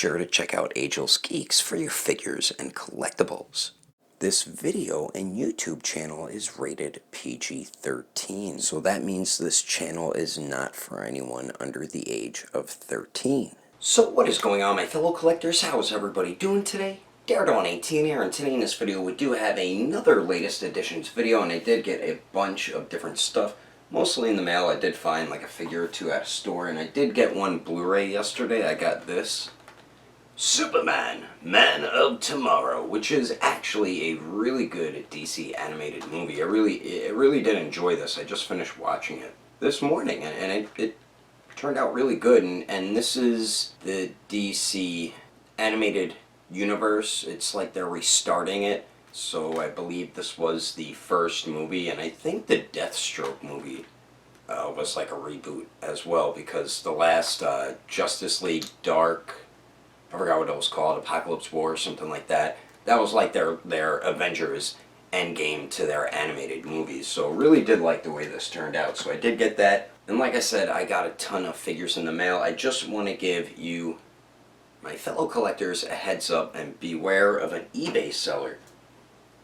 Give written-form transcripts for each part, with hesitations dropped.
sure to check out Agelessgeeks for your figures and collectibles. This video and YouTube channel is rated PG-13, so that means this channel is not for anyone under the age of 13. So what is going on, my fellow collectors? How is everybody doing today? Daredon18 here, and today in this video we do have another latest editions video, and I did get a bunch of different stuff. Mostly in the mail. I did find like a figure or two at a store, and I did get one Blu-ray yesterday. I got this Superman, Man of Tomorrow, which is actually a really good DC animated movie. I really did enjoy this. I just finished watching it this morning, and it turned out really good. And this is the DC animated universe. It's like they're restarting it. So I believe this was the first movie, and I think the Deathstroke movie was like a reboot as well, because the last Justice League Dark, I forgot what it was called, Apocalypse War or something like that, that was like their Avengers Endgame to their animated movies. So really did like the way this turned out. So I did get that, and like I said, I got a ton of figures in the mail. I just want to give you, my fellow collectors, a heads up and beware of an eBay seller.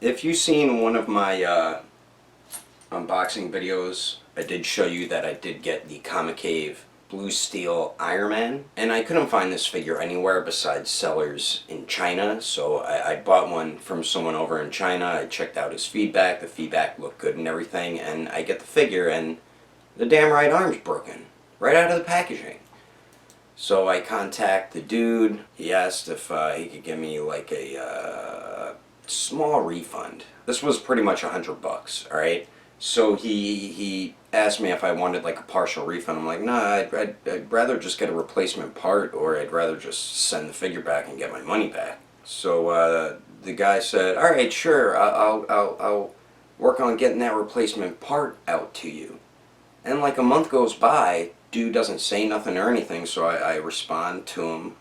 If you've seen one of my unboxing videos, I did show you that I did get the Comic Cave Blue Steel Iron Man, and I couldn't find this figure anywhere besides sellers in China, so I bought one from someone over in China. I checked out his feedback. The feedback looked good and everything, and I get the figure, and the damn right arm's broken right out of the packaging. So I contact the dude. He asked if he could give me like a small refund. This was pretty much $100, alright? So he asked me if I wanted like a partial refund. I'm like, nah, I'd rather just get a replacement part, or I'd rather just send the figure back and get my money back. So the guy said, alright, sure, I'll work on getting that replacement part out to you. And like a month goes by, dude doesn't say nothing or anything, so I respond to him,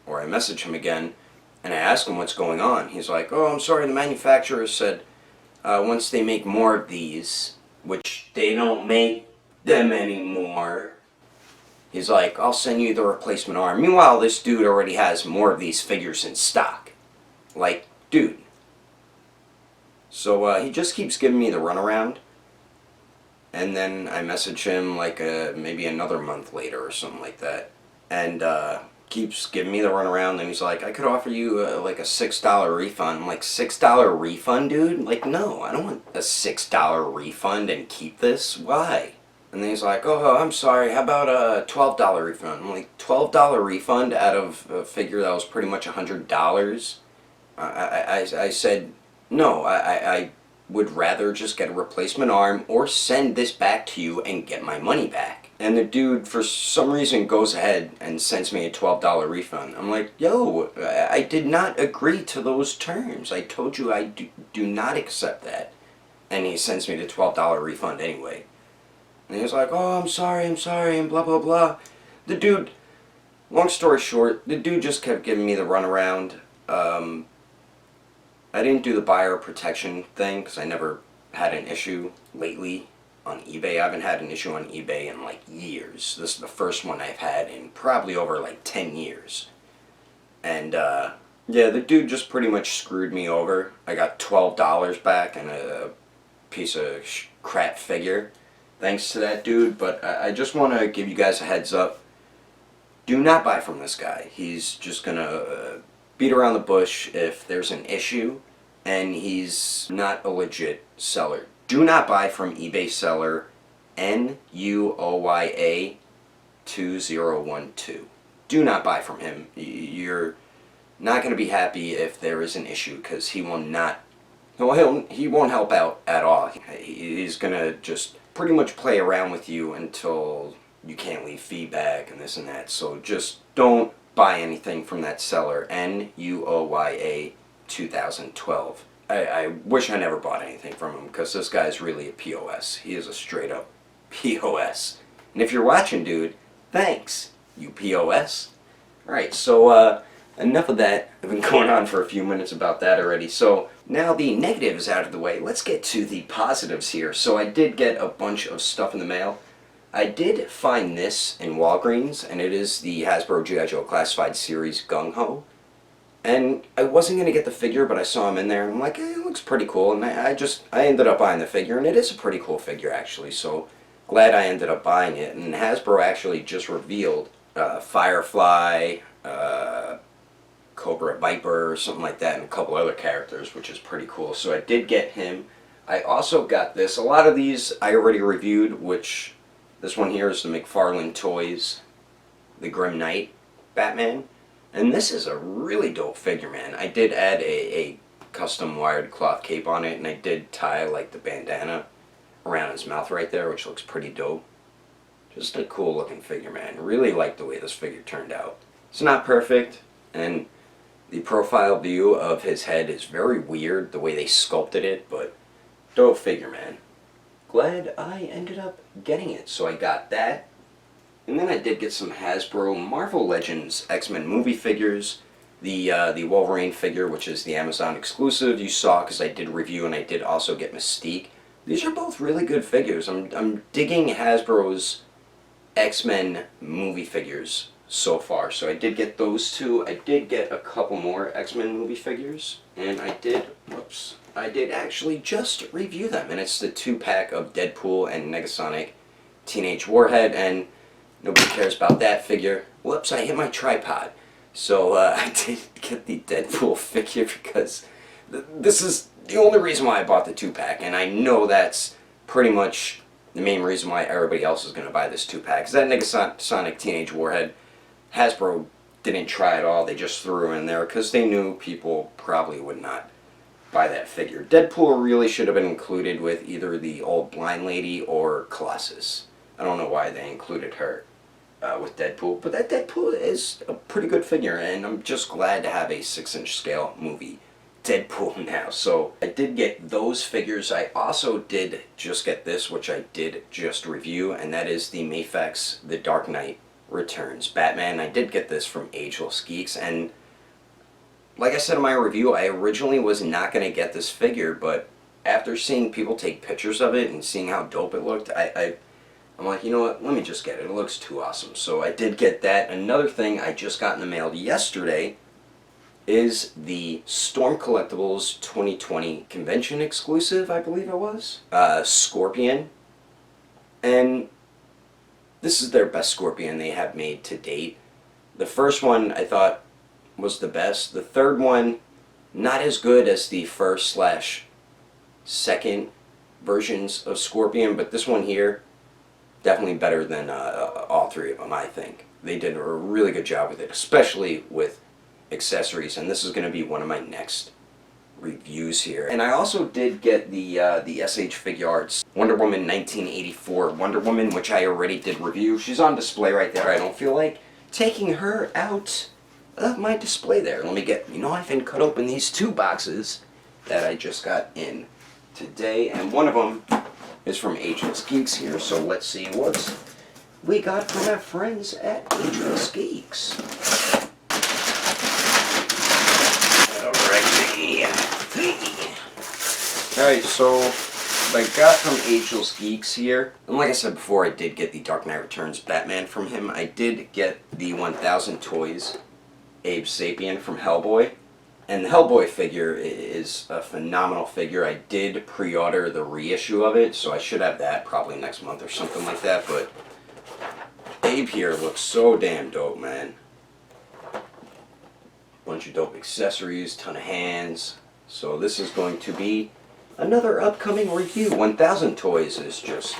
or I message him again, and I ask him what's going on. He's like, oh, I'm sorry, the manufacturer said once they make more of these, which they don't make them anymore, he's like, I'll send you the replacement arm. Meanwhile, this dude already has more of these figures in stock. Like, dude. So he just keeps giving me the runaround, and then I message him like maybe another month later or something like that, and keeps giving me the runaround, and he's like, I could offer you like a $6 refund. I'm like, $6 refund, dude? Like, no, I don't want a $6 refund and keep this. Why? And then he's like, oh, I'm sorry, how about a $12 refund? I'm like, $12 refund out of a figure that was pretty much $100? I said, no, I would rather just get a replacement arm or send this back to you and get my money back. And the dude, for some reason, goes ahead and sends me a $12 refund. I'm like, yo, I did not agree to those terms. I told you I do not accept that. And he sends me the $12 refund anyway. And he's like, oh, I'm sorry, and blah, blah, blah. The dude, long story short, the dude just kept giving me the runaround. I didn't do the buyer protection thing because I never had an issue lately on eBay. I haven't had an issue on eBay in like years. This is the first one I've had in probably over like 10 years. And yeah, the dude just pretty much screwed me over. I got $12 back and a piece of crap figure, thanks to that dude. But I just want to give you guys a heads up. Do not buy from this guy. He's just gonna beat around the bush if there's an issue, and he's not a legit seller. Do not buy from eBay seller NUOYA2012. Do not buy from him. You're not going to be happy if there is an issue, because he will not. He won't help out at all. He's going to just pretty much play around with you until you can't leave feedback and this and that. So just don't buy anything from that seller, NUOYA2012. I wish I never bought anything from him, because this guy's really a POS. He is a straight up POS. And if you're watching, dude, thanks, you POS. Alright, so enough of that. I've been going on for a few minutes about that already. So now the negatives out of the way, let's get to the positives here. So I did get a bunch of stuff in the mail. I did find this in Walgreens, and it is the Hasbro G.I. Joe Classified Series Gung Ho. And I wasn't going to get the figure, but I saw him in there, and I'm like, it looks pretty cool. And I ended up buying the figure, and it is a pretty cool figure, actually. So glad I ended up buying it. And Hasbro actually just revealed Firefly, Cobra Viper, or something like that, and a couple other characters, which is pretty cool. So I did get him. I also got this. A lot of these I already reviewed, which this one here is the Mcfarland Toys, the Grim Knight Batman. And this is a really dope figure, man. I did add a custom wired cloth cape on it, and I did tie like the bandana around his mouth right there, which looks pretty dope. Just a cool looking figure, man. Really like the way this figure turned out. It's not perfect, and the profile view of his head is very weird, the way they sculpted it, but dope figure, man. Glad I ended up getting it. So I got that. And then I did get some Hasbro Marvel Legends X-Men movie figures. The Wolverine figure, which is the Amazon exclusive, you saw because I did review, and I did also get Mystique. These are both really good figures. I'm digging Hasbro's X-Men movie figures so far. So I did get those two. I did get a couple more X-Men movie figures. And I did actually just review them. And it's the 2-pack of Deadpool and Negasonic Teenage Warhead. And nobody cares about that figure. Whoops, I hit my tripod. So I did get the Deadpool figure because this is the only reason why I bought the 2-pack. And I know that's pretty much the main reason why everybody else is going to buy this 2-pack. Because that Negasonic Teenage Warhead, Hasbro didn't try at all. They just threw in there because they knew people probably would not buy that figure. Deadpool really should have been included with either the old blind lady or Colossus. I don't know why they included her with Deadpool, but that Deadpool is a pretty good figure, and I'm just glad to have a 6-inch scale movie Deadpool now. So I did get those figures. I also did just get this, which I did just review, and that is the Mayfax The Dark Knight Returns Batman. I did get this from Agelessgeeks, and like I said in my review, I originally was not going to get this figure, but after seeing people take pictures of it and seeing how dope it looked, I'm like, you know what, let me just get it. It looks too awesome. So I did get that. Another thing I just got in the mail yesterday is the Storm Collectibles 2020 convention exclusive, I believe it was. Scorpion. And this is their best Scorpion they have made to date. The first one I thought was the best. The third one, not as good as the first/second versions of Scorpion, but this one here, definitely better than all three of them, I think. They did a really good job with it, especially with accessories, and this is going to be one of my next reviews here. And I also did get the SH Figuarts Wonder Woman 1984 Wonder Woman, which I already did review. She's on display right there. I don't feel like taking her out of my display there. Let me get, I've been cut open these 2 boxes that I just got in today, and one of them is from Agelessgeeks here, so let's see what we got from our friends at Agelessgeeks. Alright, so what I got from Agelessgeeks here, and like I said before, I did get the Dark Knight Returns Batman from him. I did get the 1000 Toys Abe Sapien from Hellboy. And the Hellboy figure is a phenomenal figure. I did pre-order the reissue of it, so I should have that probably next month or something like that. But Abe here looks so damn dope, man. Bunch of dope accessories, ton of hands. So this is going to be another upcoming review. 1000 Toys is just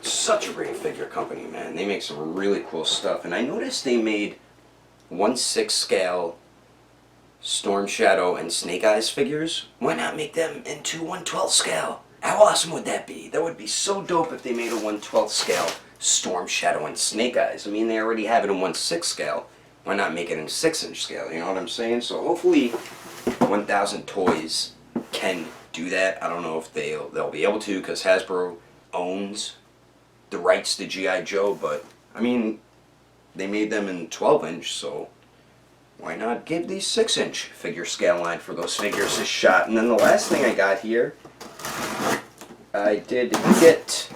such a great figure company, man. They make some really cool stuff. And I noticed they made 1/6 scale Storm Shadow and Snake Eyes figures. Why not make them into 1/12 scale? How awesome would that be? That would be so dope if they made a 1/12 scale Storm Shadow and Snake Eyes. I mean, they already have it in 1/6 scale. Why not make it in 6-inch scale? You know what I'm saying? So hopefully 1000 Toys can do that. I don't know if they'll be able to, because Hasbro owns the rights to G.I. Joe, but I mean, they made them in 12-inch, so why not give the 6-inch figure scale line for those figures a shot? And then the last thing I got here, I did get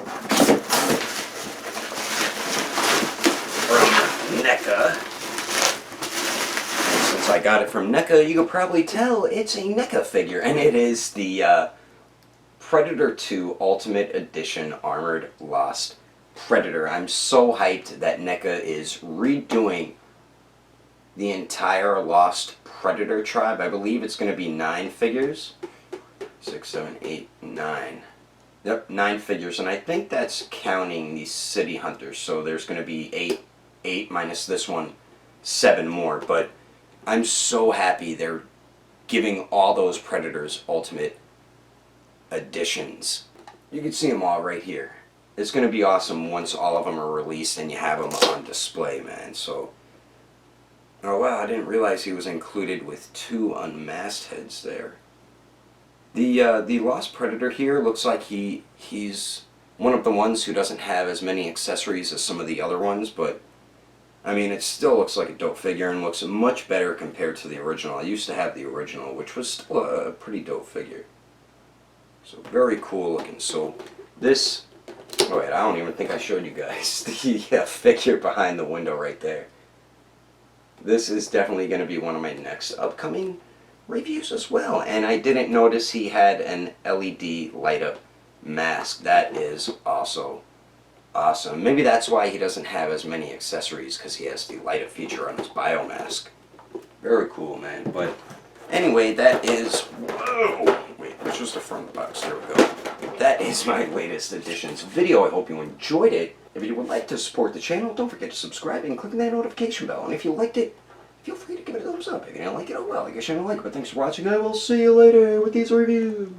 NECA. And since I got it from NECA, you can probably tell it's a NECA figure, and it is the Predator 2 Ultimate Edition Armored Lost Predator. I'm so hyped that NECA is redoing the entire Lost Predator tribe. I believe it's going to be 9 figures. 6, 7, 8, 9. Yep, 9 figures, and I think that's counting the City Hunters. So there's going to be 8 minus this one, 7 more. But I'm so happy they're giving all those Predators Ultimate Editions. You can see them all right here. It's going to be awesome once all of them are released and you have them on display, man. So, oh wow, I didn't realize he was included with 2 unmasked heads there. The Lost Predator here looks like he's one of the ones who doesn't have as many accessories as some of the other ones, but I mean, it still looks like a dope figure and looks much better compared to the original. I used to have the original, which was still a pretty dope figure. So very cool looking. So this, oh wait, I don't even think I showed you guys the figure behind the window right there. This is definitely going to be one of my next upcoming reviews as well. And I didn't notice he had an LED light up mask. That is also awesome. Maybe that's why he doesn't have as many accessories, because he has the light up feature on his bio mask. Very cool, man. But anyway, that is, whoa, wait, which was the front of the box? There we go. That is my latest editions video. I hope you enjoyed it. If you would like to support the channel, don't forget to subscribe and click that notification bell. And if you liked it, feel free to give it a thumbs up. If you didn't like it, oh well, I guess you didn't like it. But thanks for watching, and I will see you later with these reviews.